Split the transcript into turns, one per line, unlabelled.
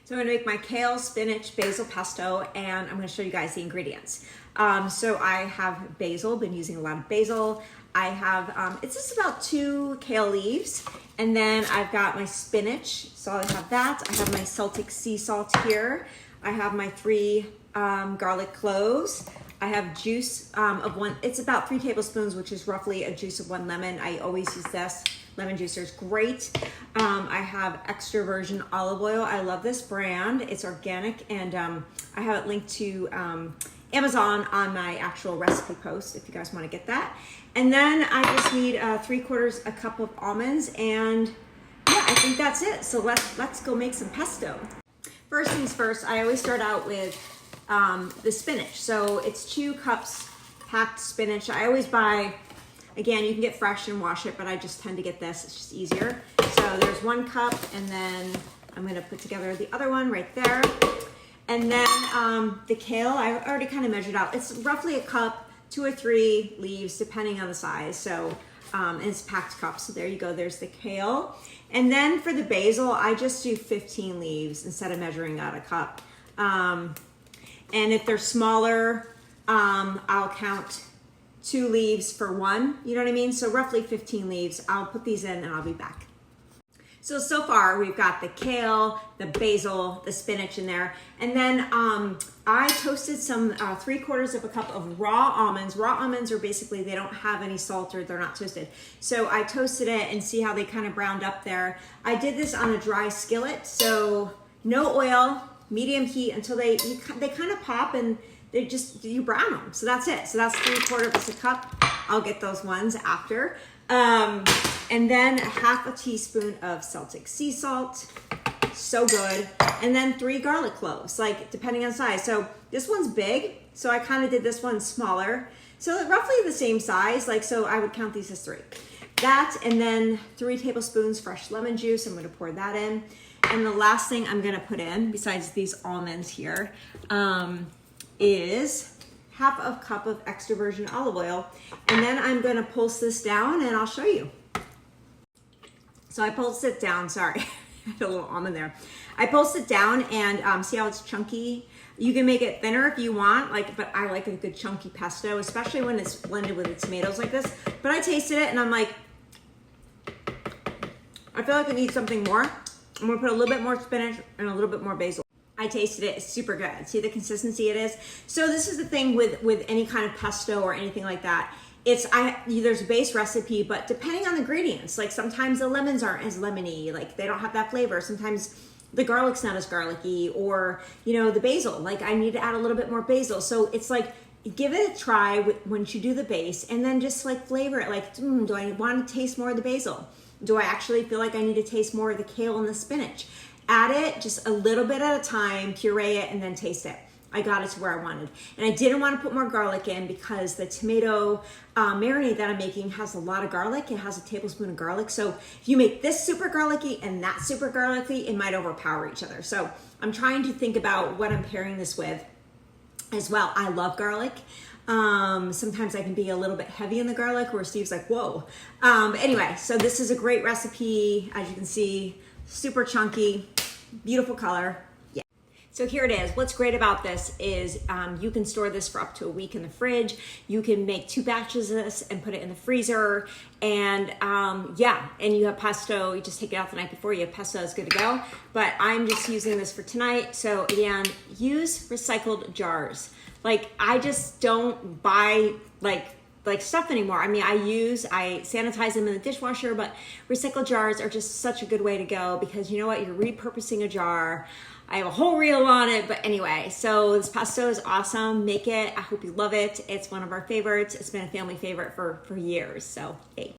So I'm gonna make my kale, spinach, basil pesto, and I'm gonna show you guys the ingredients. So I have basil, been using a lot of basil. I have, it's just about 2 kale leaves. And then I've got my spinach, so I have that. I have my Celtic sea salt here. I have my 3 garlic cloves. I have juice of 1, it's about 3 tablespoons, which is roughly a juice of 1 lemon. I always use this. Lemon juicer is great. I have extra virgin olive oil. I love this brand. It's organic, and I have it linked to Amazon on my actual recipe post if you guys want to get that. And then I just need 3/4 a cup of almonds, and yeah, I think that's it. So let's go make some pesto. First things first, I always start out with the spinach. So it's 2 cups packed spinach. I always buy, again, you can get fresh and wash it, but I just tend to get this. It's just easier. So there's 1 cup, and then I'm gonna put together the other one right there. And then the kale, I already kind of measured out. It's roughly a cup, 2 or 3 leaves, depending on the size. So and it's packed cups. So there you go, there's the kale. And then for the basil, I just do 15 leaves instead of measuring out a cup. And if they're smaller, I'll count 2 leaves for 1, you know what I mean? So roughly 15 leaves. I'll put these in and I'll be back. So far we've got the kale, the basil, the spinach in there. And then I toasted some 3/4 of a cup of raw almonds. Raw almonds are basically, they don't have any salt or they're not toasted. So I toasted it and see how they kind of browned up there. I did this on a dry skillet, so no oil, medium heat until they kind of pop and they just, you brown them. So that's it. So that's 3/4 a cup. I'll get those ones after. And then 1/2 teaspoon of Celtic sea salt. So good. And then 3 garlic cloves, like depending on size. So this one's big, so I kind of did this one smaller. So roughly the same size, like, so I would count these as 3. That, and then 3 tablespoons fresh lemon juice. I'm gonna pour that in. And the last thing I'm gonna put in, besides these almonds here, is 1/2 cup of extra virgin olive oil. And then I'm gonna pulse this down and I'll show you. So I pulsed it down, sorry, I had a little almond there. I pulsed it down and see how it's chunky? You can make it thinner if you want, but I like a good chunky pesto, especially when it's blended with the tomatoes like this. But I tasted it and I'm like, I feel like I need something more. I'm gonna put a little bit more spinach and a little bit more basil. I tasted it, it's super good. See the consistency it is? So this is the thing with any kind of pesto or anything like that. There's a base recipe, but depending on the ingredients, like sometimes the lemons aren't as lemony, like they don't have that flavor. Sometimes the garlic's not as garlicky, or, you know, the basil, like I need to add a little bit more basil. So it's like, give it a try once you do the base, and then just like flavor it. Like, do I want to taste more of the basil? Do I actually feel like I need to taste more of the kale and the spinach? Add it just a little bit at a time, puree it, and then taste it. I got it to where I wanted. And I didn't want to put more garlic in because the tomato marinade that I'm making has a lot of garlic. It has a tablespoon of garlic. So if you make this super garlicky and that super garlicky, it might overpower each other. So I'm trying to think about what I'm pairing this with as well. I love garlic. Sometimes I can be a little bit heavy in the garlic, where Steve's like, whoa. Anyway, so this is a great recipe. As you can see, super chunky, beautiful color. So here it is. What's great about this is you can store this for up to a week in the fridge. You can make 2 batches of this and put it in the freezer. And yeah, and you have pesto. You just take it out the night before. You have pesto, it's good to go. But I'm just using this for tonight. So again, use recycled jars. Like, I just don't buy like stuff anymore. I mean, I sanitize them in the dishwasher, but recycled jars are just such a good way to go, because you know what? You're repurposing a jar. I have a whole reel on it, but anyway, so this pesto is awesome. Make it. I hope you love it. It's one of our favorites. It's been a family favorite for years, so hey.